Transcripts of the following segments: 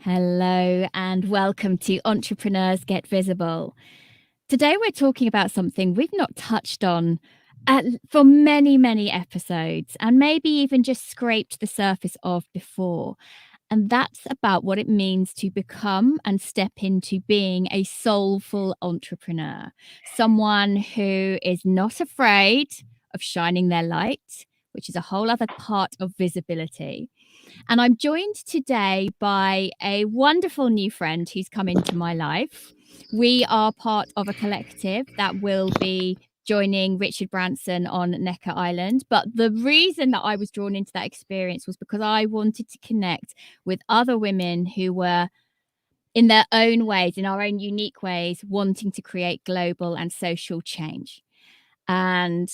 Hello and welcome to Entrepreneurs Get Visible. Today we're talking about something we've not touched on for many, many episodes and maybe even just scraped the surface of before. And that's about what it means to become and step into being a soulful entrepreneur, someone who is not afraid of shining their light, which is a whole other part of visibility. And I'm joined today by a wonderful new friend who's come into my life. We are part of a collective that will be joining Richard Branson on Necker Island. But the reason that I was drawn into that experience was because I wanted to connect with other women who were, in their own ways, in our own unique ways, wanting to create global and social change. And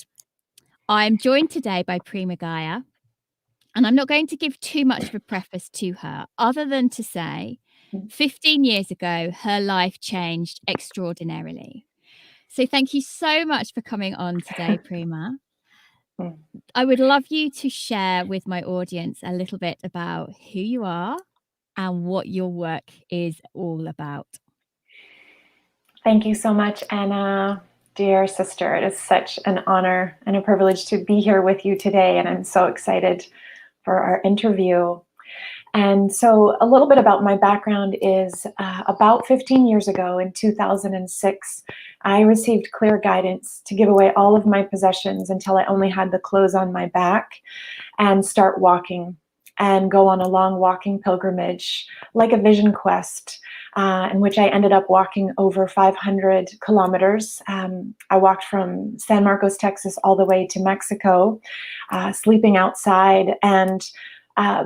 I'm joined today by Prema Gaia. And I'm not going to give too much of a preface to her, other than to say 15 years ago, her life changed extraordinarily. So thank you so much for coming on today, Prema. I would love you to share with my audience a little bit about who you are and what your work is all about. Thank you so much, Anna. Dear sister, it is such an honor and a privilege to be here with you today, and I'm so excited for our interview. And so a little bit about my background is about 15 years ago in 2006, I received clear guidance to give away all of my possessions until I only had the clothes on my back and start walking and go on a long walking pilgrimage, like a vision quest, in which I ended up walking over 500 kilometers. I walked from San Marcos, Texas, all the way to Mexico, sleeping outside. And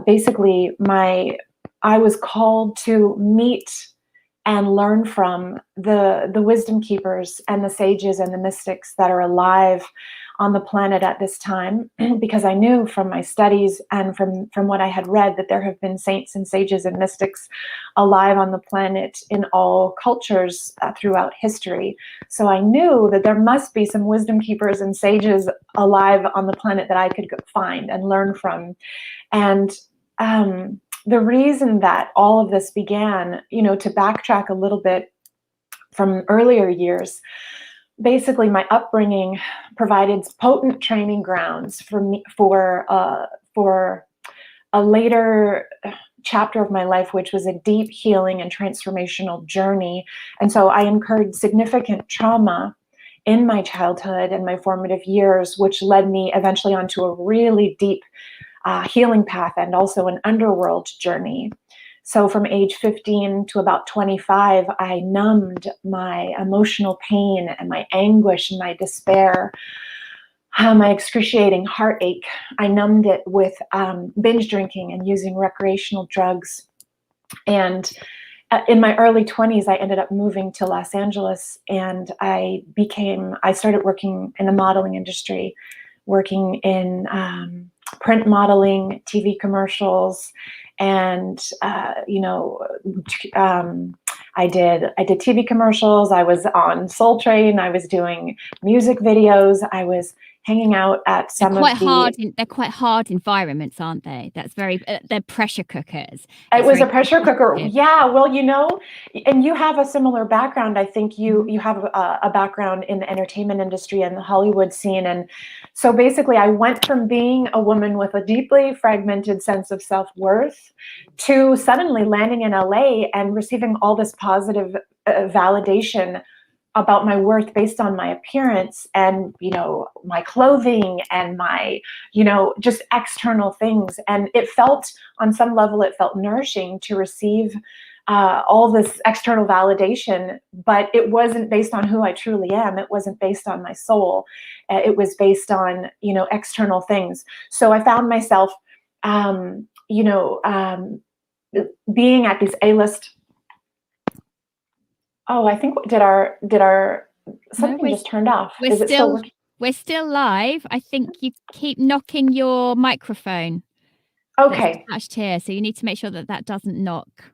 basically, I was called to meet and learn from the wisdom keepers and the sages and the mystics that are alive on the planet at this time, because I knew from my studies and from what I had read that there have been saints and sages and mystics alive on the planet in all cultures throughout history. So I knew that there must be some wisdom keepers and sages alive on the planet that I could go find and learn from. And the reason that all of this began, to backtrack a little bit from earlier years, basically my upbringing provided potent training grounds for me for a later chapter of my life, which was a deep healing and transformational journey. And so I incurred significant trauma in my childhood and my formative years, which led me eventually onto a really deep healing path and also an underworld journey. So from age 15 to about 25, I numbed my emotional pain and my anguish and my despair, my excruciating heartache. I numbed it with binge drinking and using recreational drugs. And in my early 20s, I ended up moving to Los Angeles, and I started working in the modeling industry, working in print modeling, TV commercials, and I did TV commercials. I was on Soul Train. I was doing music videos. I was hanging out at some they're quite hard environments, aren't they? That's they're pressure cookers. It was a pressure cooker. Yeah, well, and you have a similar background. I think you have a background in the entertainment industry and the Hollywood scene. And so basically I went from being a woman with a deeply fragmented sense of self-worth to suddenly landing in LA and receiving all this positive validation about my worth based on my appearance and, my clothing and my, just external things. And on some level, it felt nourishing to receive all this external validation, but it wasn't based on who I truly am. It wasn't based on my soul. It was based on, external things. So I found myself, being at these A-list. Oh, I think something just turned off. Is it still working? We're still live. I think you keep knocking your microphone. Okay. Attached here, so you need to make sure that doesn't knock.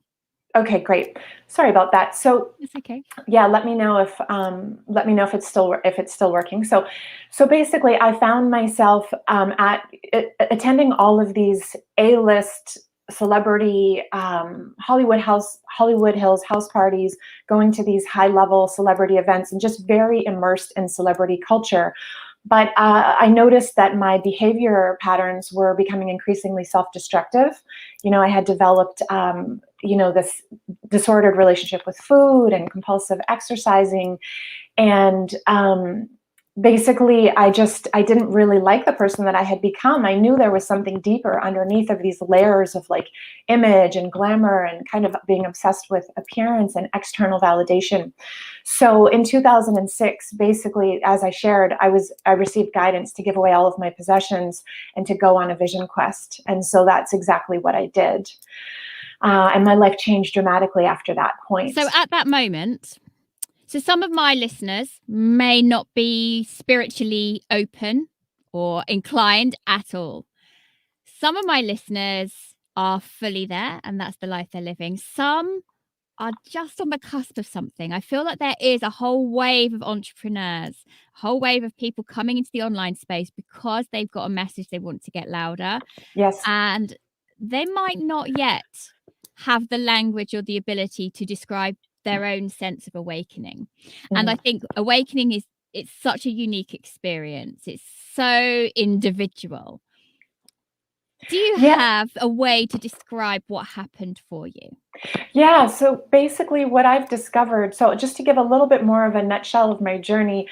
Okay, great. Sorry about that. So it's okay. Yeah, let me know if it's still working. So basically, I found myself attending all of these A-list celebrity Hollywood Hills house parties, going to these high level celebrity events, and just very immersed in celebrity culture. But I noticed that my behavior patterns were becoming increasingly self-destructive. I had developed, this disordered relationship with food and compulsive exercising. And basically, I didn't really like the person that I had become. I knew there was something deeper underneath of these layers of like image and glamour and kind of being obsessed with appearance and external validation. So in 2006, basically, as I shared, I received guidance to give away all of my possessions and to go on a vision quest. And so that's exactly what I did. And my life changed dramatically after that point. So at that moment, so some of my listeners may not be spiritually open or inclined at all. Some of my listeners are fully there, and that's the life they're living. Some are just on the cusp of something. I feel like there is a whole wave of entrepreneurs, a whole wave of people coming into the online space because they've got a message they want to get louder. Yes. And they might not yet have the language or the ability to describe their own sense of awakening. And I think awakening it's such a unique experience. It's so individual. Do you have a way to describe what happened for you? Yeah, so basically what I've discovered, so just to give a little bit more of a nutshell of my journey,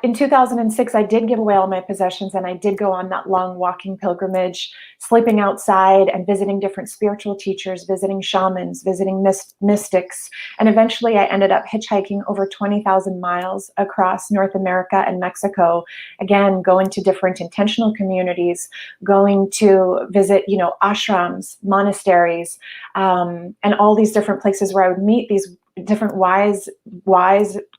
in 2006, I did give away all my possessions, and I did go on that long walking pilgrimage, sleeping outside and visiting different spiritual teachers, visiting shamans, visiting mystics. And eventually I ended up hitchhiking over 20,000 miles across North America and Mexico. Again, going to different intentional communities, going to visit, ashrams, monasteries, and all these different places where I would meet these different wise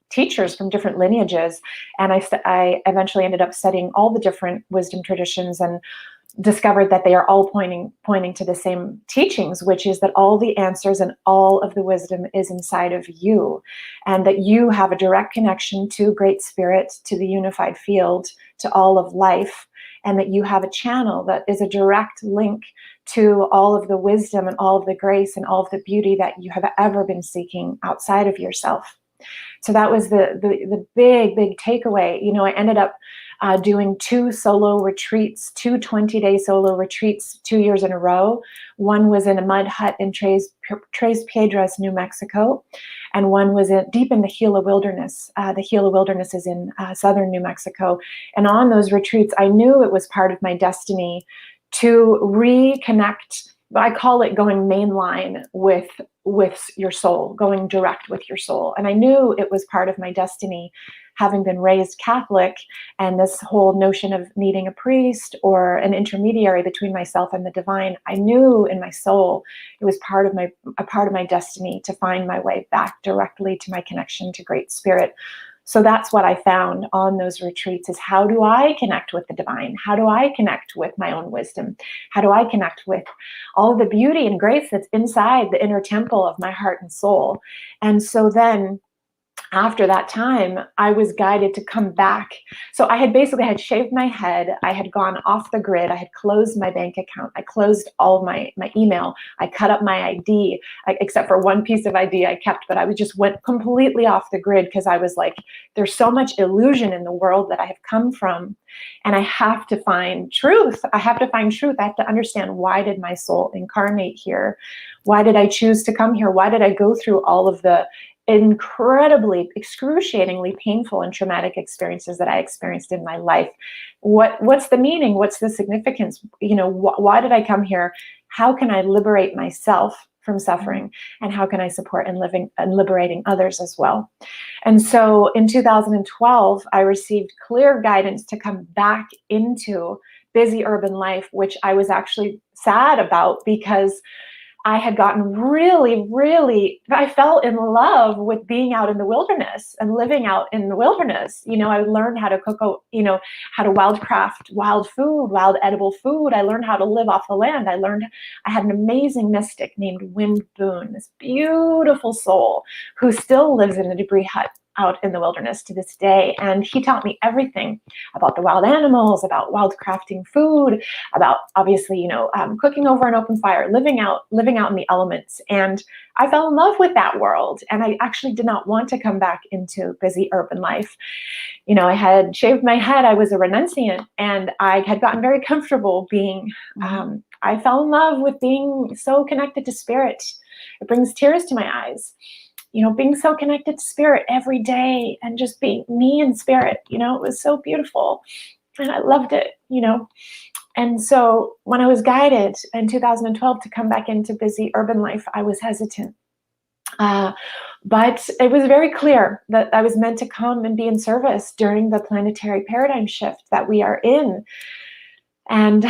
teachers from different lineages. And I eventually ended up studying all the different wisdom traditions and discovered that they are all pointing to the same teachings, which is that all the answers and all of the wisdom is inside of you, and that you have a direct connection to Great Spirit, to the unified field, to all of life, and that you have a channel that is a direct link to all of the wisdom and all of the grace and all of the beauty that you have ever been seeking outside of yourself. So that was the big takeaway. I ended up doing 2 solo retreats, 2 20-day solo retreats 2 years in a row. One was in a mud hut in Tres Piedras, New Mexico, and one was deep in the Gila Wilderness. The Gila Wilderness is in southern New Mexico. And on those retreats, I knew it was part of my destiny to reconnect. I call it going mainline with your soul, going direct with your soul. And I knew it was part of my destiny, having been raised Catholic, and this whole notion of needing a priest or an intermediary between myself and the divine. I knew in my soul it was a part of my destiny to find my way back directly to my connection to Great Spirit. So that's what I found on those retreats, is how do I connect with the divine? How do I connect with my own wisdom? How do I connect with all of the beauty and grace that's inside the inner temple of my heart and soul? And so then after that time, I was guided to come back. So I had shaved my head. I had gone off the grid. I had closed my bank account. I closed all of my email. I cut up my ID, except for one piece of ID I kept, but I just went completely off the grid because I was like, there's so much illusion in the world that I have come from, and I have to find truth. I have to understand, why did my soul incarnate here? Why did I choose to come here? Why did I go through all of the incredibly, excruciatingly painful and traumatic experiences that I experienced in my life? What's the meaning? What's the significance? Why did I come here? How can I liberate myself from suffering? And how can I support in living and liberating others as well? And so in 2012, I received clear guidance to come back into busy urban life, which I was actually sad about, because I had gotten I fell in love with being out in the wilderness and living out in the wilderness. I learned how to cook, how to wildcraft wild food, wild edible food. I learned how to live off the land. I had an amazing mystic named Wind Boone, this beautiful soul who still lives in a debris hut out in the wilderness to this day. And he taught me everything about the wild animals, about wild crafting food, about obviously, cooking over an open fire, living out in the elements. And I fell in love with that world. And I actually did not want to come back into busy urban life. I had shaved my head. I was a renunciant, and I had gotten very comfortable being, I fell in love with being so connected to spirit. It brings tears to my eyes, being so connected to spirit every day and just being me in spirit, it was so beautiful and I loved it, And so when I was guided in 2012 to come back into busy urban life, I was hesitant. But it was very clear that I was meant to come and be in service during the planetary paradigm shift that we are in. And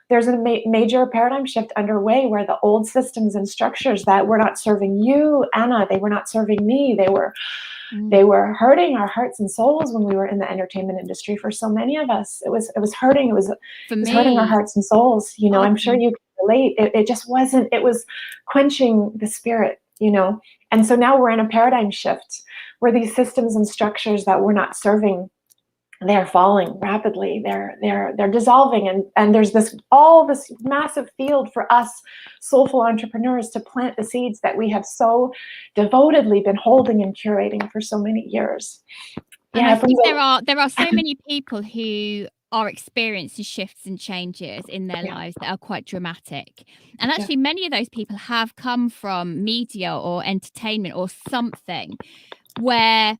there's a major paradigm shift underway where the old systems and structures that were not serving you, Anna, they were not serving me. They were hurting our hearts and souls when we were in the entertainment industry. For so many of us, it was hurting. It was hurting our hearts and souls. I'm sure you can relate. It just wasn't. It was quenching the spirit. And so now we're in a paradigm shift where these systems and structures that we're not serving, they're falling rapidly. They're dissolving, and there's this massive field for us soulful entrepreneurs to plant the seeds that we have so devotedly been holding and curating for so many years. And I think there are so many people who are experiencing shifts and changes in their lives that are quite dramatic. And actually, many of those people have come from media or entertainment or something where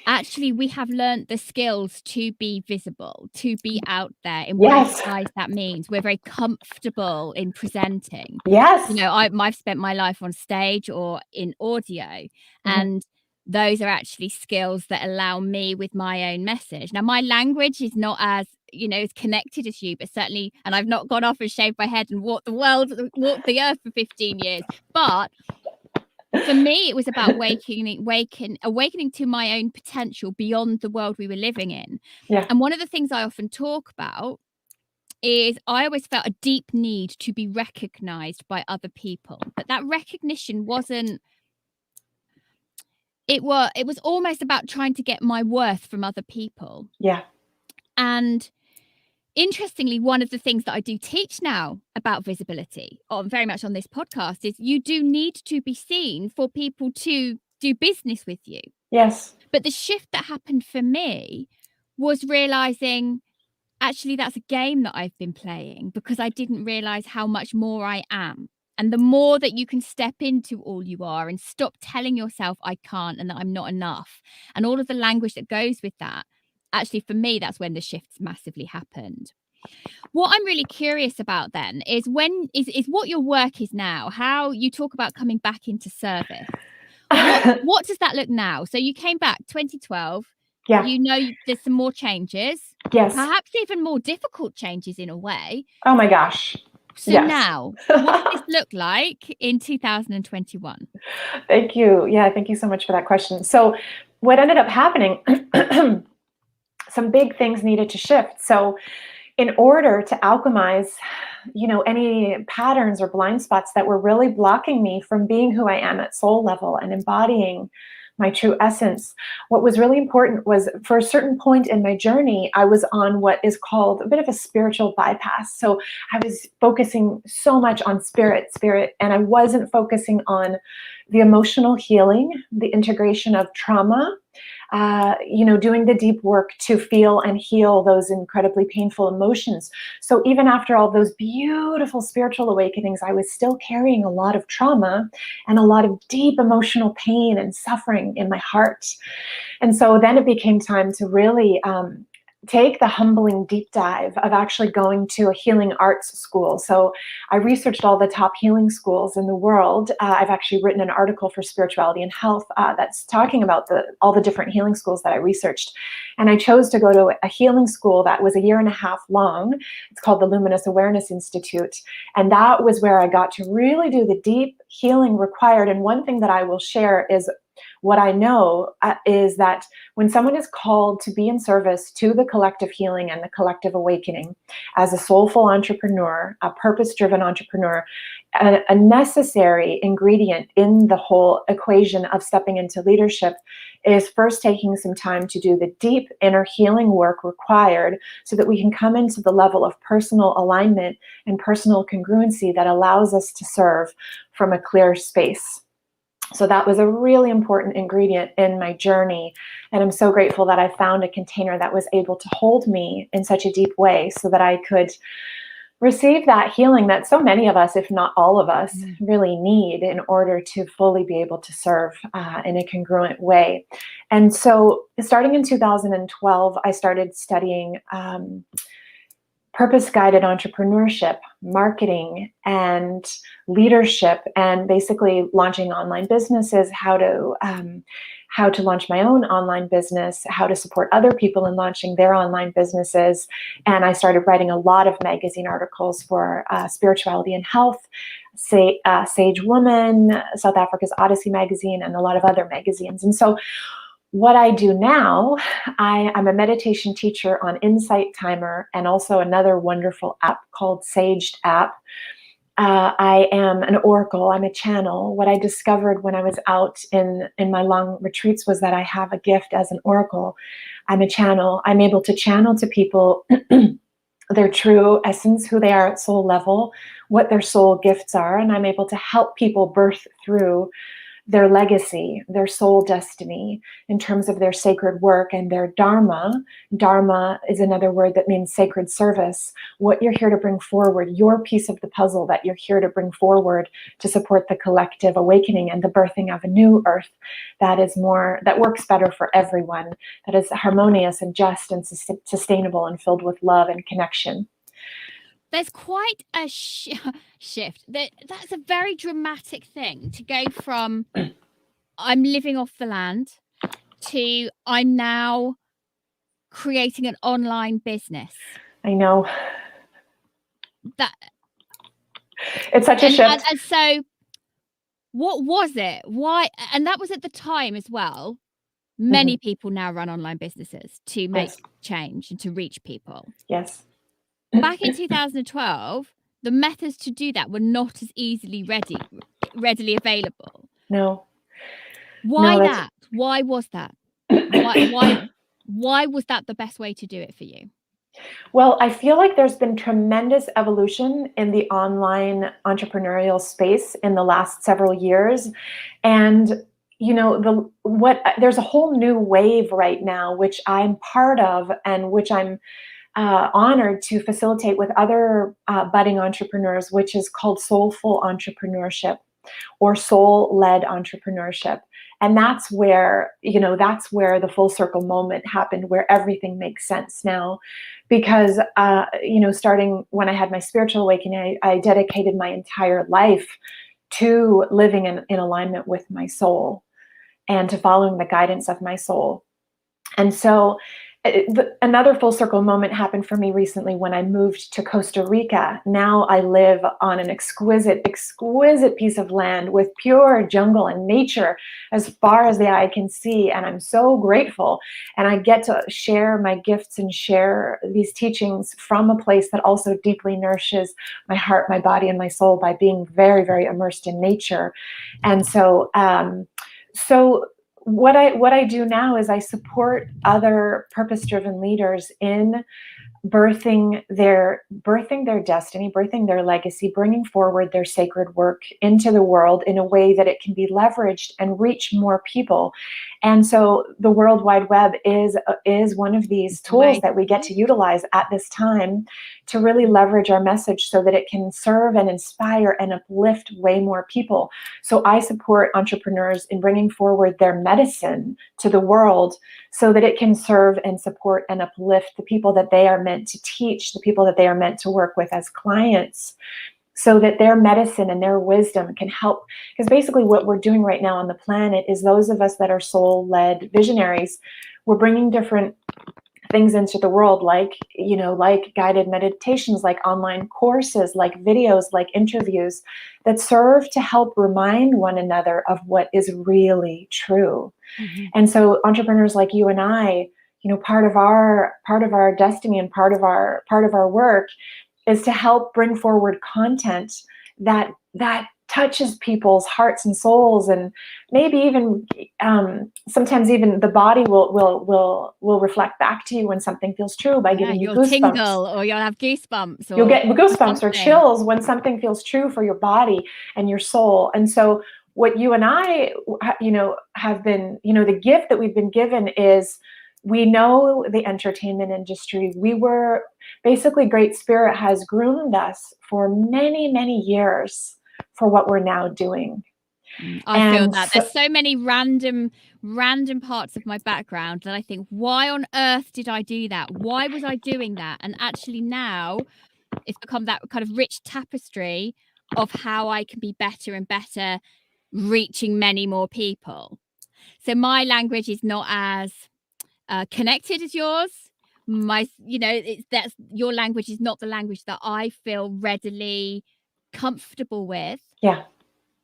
actually we have learned the skills to be visible, to be out there in whatever guise that means. We're very comfortable in presenting. I've spent my life on stage or in audio, and those are actually skills that allow me with my own message. Now, my language is not as as connected as you, but certainly, and I've not gone off and shaved my head and walked the earth for 15 years, but for me, it was about awakening to my own potential beyond the world we were living in. And one of the things I often talk about is I always felt a deep need to be recognized by other people, but that recognition wasn't. It was almost about trying to get my worth from other people. And interestingly, one of the things that I do teach now about visibility, very much on this podcast, is you do need to be seen for people to do business with you. But the shift that happened for me was realizing, actually, that's a game that I've been playing because I didn't realize how much more I am. And the more that you can step into all you are and stop telling yourself I can't and that I'm not enough and all of the language that goes with that, actually, for me, that's when the shifts massively happened. What I'm really curious about then is what your work is now, how you talk about coming back into service. What does that look now? So you came back 2012. There's some more changes. Perhaps even more difficult changes in a way. Oh my gosh. So now, what does this look like in 2021? Thank you. Thank you so much for that question. So what ended up happening, some big things needed to shift. So in order to alchemize, any patterns or blind spots that were really blocking me from being who I am at soul level and embodying my true essence, what was really important was, for a certain point in my journey, I was on what is called a bit of a spiritual bypass. So I was focusing so much on spirit, and I wasn't focusing on the emotional healing, the integration of trauma, doing the deep work to feel and heal those incredibly painful emotions. So even after all those beautiful spiritual awakenings, I was still carrying a lot of trauma and a lot of deep emotional pain and suffering in my heart. And so then it became time to really take the humbling deep dive of actually going to a healing arts school. So I researched all the top healing schools in the world. I've actually written an article for Spirituality and Health that's talking about all the different healing schools that I researched. And I chose to go to a healing school that was 1.5 years long. It's called the Luminous Awareness Institute. And that was where I got to really do the deep healing required. And one thing that I will share is what I know is that when someone is called to be in service to the collective healing and the collective awakening as a soulful entrepreneur, a purpose-driven entrepreneur, a necessary ingredient in the whole equation of stepping into leadership is first taking some time to do the deep inner healing work required so that we can come into the level of personal alignment and personal congruency that allows us to serve from a clear space. So that was a really important ingredient in my journey. And I'm so grateful that I found a container that was able to hold me in such a deep way so that I could receive that healing that so many of us, if not all of us, really need in order to fully be able to serve in a congruent way. And so starting in 2012, I started studying purpose-guided entrepreneurship, marketing, and leadership, and basically launching online businesses, how to launch my own online business, how to support other people in launching their online businesses. And I started writing a lot of magazine articles for spirituality and health, Sage Woman, South Africa's Odyssey magazine, and a lot of other magazines. And so what I do now, I'm a meditation teacher on Insight Timer and also another wonderful app called Saged app. I am an oracle. I'm a channel. What I discovered when I was out in my long retreats was that I have a gift as an oracle. I'm a channel. I'm able to channel to people their true essence, who they are at soul level, what their soul gifts are, and I'm able to help people birth through their legacy, their soul destiny in terms of their sacred work and their dharma. Dharma is another word that means sacred service. What you're here to bring forward, your piece of the puzzle that you're here to bring forward to support the collective awakening and the birthing of a new earth that works better for everyone, that is harmonious and just and sustainable and filled with love and connection. There's quite a shift. That's a very dramatic thing to go from I'm living off the land to I'm now creating an online business. I know. That it's such a shift. And so what was it? Why? And that was at the time as well. Many people now run online businesses to make change and to reach people. Yes. Back in 2012, the methods to do that were not as easily readily available. No. Why that? Why was that? Why was that the best way to do it for you? Well, I feel like there's been tremendous evolution in the online entrepreneurial space in the last several years. And there's a whole new wave right now, which I'm part of and which I'm honored to facilitate with other budding entrepreneurs, which is called Soulful entrepreneurship or soul-led entrepreneurship. And that's where the full circle moment happened, where everything makes sense now. Because, starting when I had my spiritual awakening, I dedicated my entire life to living in alignment with my soul and to following the guidance of my soul. And so another full circle moment happened for me recently when I moved to Costa Rica. Now I live on an exquisite piece of land with pure jungle and nature as far as the eye can see. And I'm so grateful. And I get to share my gifts and share these teachings from a place that also deeply nourishes my heart, my body, and my soul by being very, very immersed in nature. And so, what I do now is I support other purpose-driven leaders in birthing their destiny, birthing their legacy, bringing forward their sacred work into the world in a way that it can be leveraged and reach more people. And so the World Wide Web is one of these tools that we get to utilize at this time to really leverage our message so that it can serve and inspire and uplift way more people. So I support entrepreneurs in bringing forward their medicine to the world so that it can serve and support and uplift the people that they are meant to teach, the people that they are meant to work with as clients, so that their medicine and their wisdom can help. Because basically what we're doing right now on the planet is those of us that are soul-led visionaries, we're bringing different things into the world, like, like guided meditations, like online courses, like videos, like interviews that serve to help remind one another of what is really true. Mm-hmm. And so entrepreneurs like you and I, part of our destiny and part of our work is to help bring forward content that touches people's hearts and souls, and maybe even sometimes even the body will reflect back to you when something feels true by giving you You'll goosebumps. tingle, or you'll have goosebumps, You'll get or goosebumps or something. chills when something feels true for your body and your soul. And so what you and I, have been, the gift that we've been given is, we know the entertainment industry. We were basically, Great Spirit has groomed us for many, many years for what we're now doing. I feel that there's so many random parts of my background that I think, why on earth did I do that? Why was I doing that? And actually now it's become that kind of rich tapestry of how I can be better and better, reaching many more people. So my language is not as connected as yours. That's your language is not the language that I feel readily comfortable with. Yeah.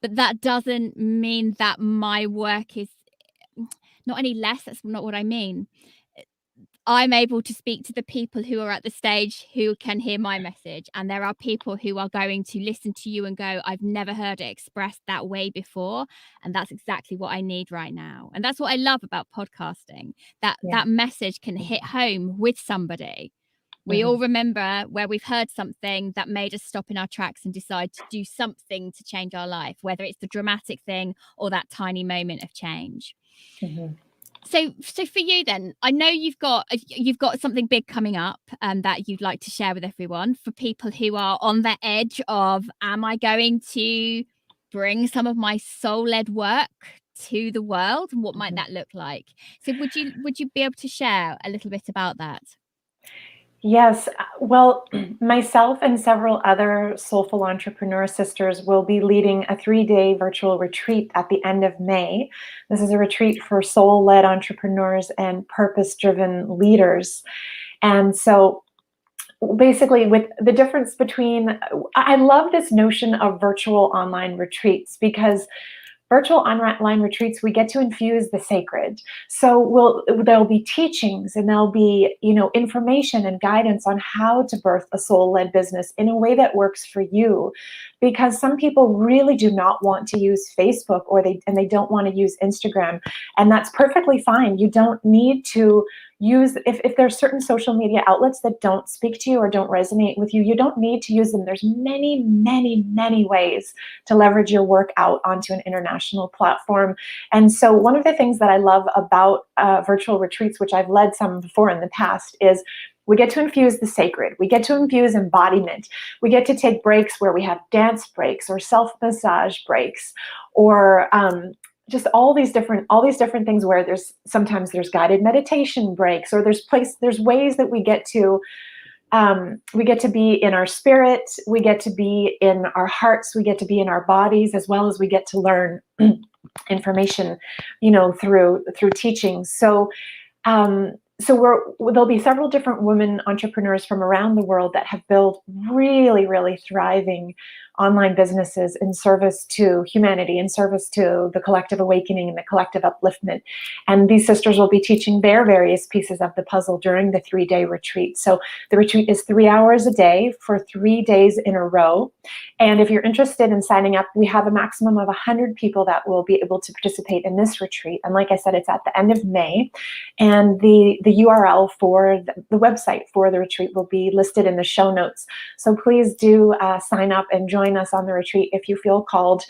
But that doesn't mean that my work is not any less. That's not what I mean. I'm able to speak to the people who are at the stage who can hear my message. And there are people who are going to listen to you and go, I've never heard it expressed that way before. And that's exactly what I need right now. And that's what I love about podcasting, that message can hit home with somebody. We all remember where we've heard something that made us stop in our tracks and decide to do something to change our life, whether it's the dramatic thing or that tiny moment of change. Mm-hmm. So for you then, I know you've got something big coming up that you'd like to share with everyone, for people who are on the edge of, am I going to bring some of my soul-led work to the world, and what might that look like? So would you be able to share a little bit about that? Yes. Well, myself and several other Soulful Entrepreneur sisters will be leading a 3-day virtual retreat at the end of May. This is a retreat for soul-led entrepreneurs and purpose-driven leaders. And so basically, with the difference between, I love this notion of virtual online retreats, because virtual online retreats, we get to infuse the sacred. So there'll be teachings, and there'll be, information and guidance on how to birth a soul-led business in a way that works for you. Because some people really do not want to use Facebook, or they don't want to use Instagram, and that's perfectly fine. You don't need to use, if there's certain social media outlets that don't speak to you or don't resonate with you, you don't need to use them. There's many, many, many ways to leverage your work out onto an international platform. And so one of the things that I love about virtual retreats, which I've led some before in the past, is we get to infuse the sacred. We get to infuse embodiment. We get to take breaks where we have dance breaks or self-massage breaks, or just all these different things where sometimes there's guided meditation breaks, or there's ways that we get to be in our spirit, we get to be in our hearts, we get to be in our bodies, as well as we get to learn information, through teaching. So there'll be several different women entrepreneurs from around the world that have built really, really thriving online businesses in service to humanity, in service to the collective awakening and the collective upliftment. And these sisters will be teaching their various pieces of the puzzle during the 3-day retreat. So the retreat is 3 hours a day for 3 days in a row. And if you're interested in signing up, we have a maximum of 100 people that will be able to participate in this retreat. And like I said, it's at the end of May. And the URL for the website for the retreat will be listed in the show notes. So please do sign up and join us on the retreat if you feel called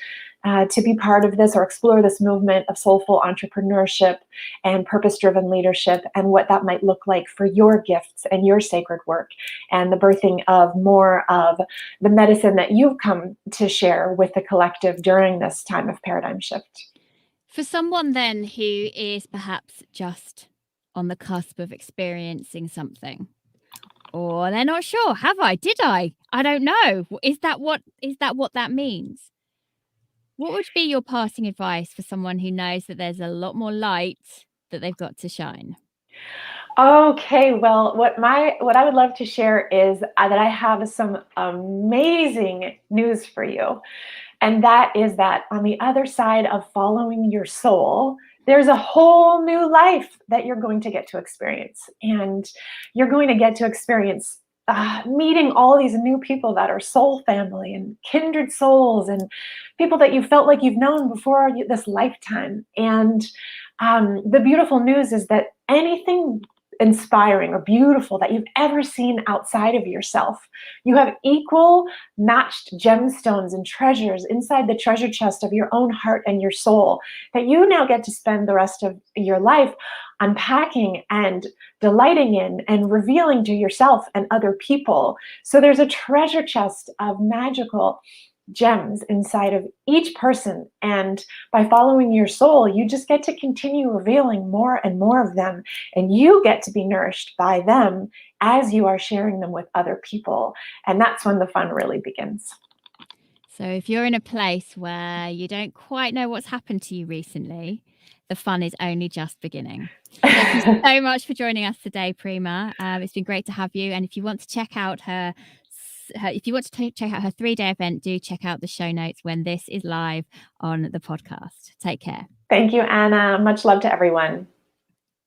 to be part of this, or explore this movement of soulful entrepreneurship and purpose-driven leadership, and what that might look like for your gifts and your sacred work, and the birthing of more of the medicine that you've come to share with the collective during this time of paradigm shift. For someone then who is perhaps just on the cusp of experiencing something, or they're not sure, did I don't know, is that what that means? What would be your passing advice for someone who knows that there's a lot more light that they've got to shine? Okay, well, what I would love to share is that I have some amazing news for you. And that is that on the other side of following your soul, there's a whole new life that you're going to get to experience. And you're going to get to experience meeting all these new people that are soul family and kindred souls and people that you felt like you've known before this lifetime. And the beautiful news is that anything inspiring or beautiful that you've ever seen outside of yourself, you have equal matched gemstones and treasures inside the treasure chest of your own heart and your soul that you now get to spend the rest of your life unpacking and delighting in and revealing to yourself and other people. So there's a treasure chest of magical gems inside of each person. And by following your soul, you just get to continue revealing more and more of them. And you get to be nourished by them as you are sharing them with other people. And that's when the fun really begins. So if you're in a place where you don't quite know what's happened to you recently, the fun is only just beginning. Thank you so much for joining us today, Prema. It's been great to have you. And if you want to check out her check out her 3-day event, do check out the show notes when this is live on the podcast. Take care. Thank you, Anna. Much love to everyone.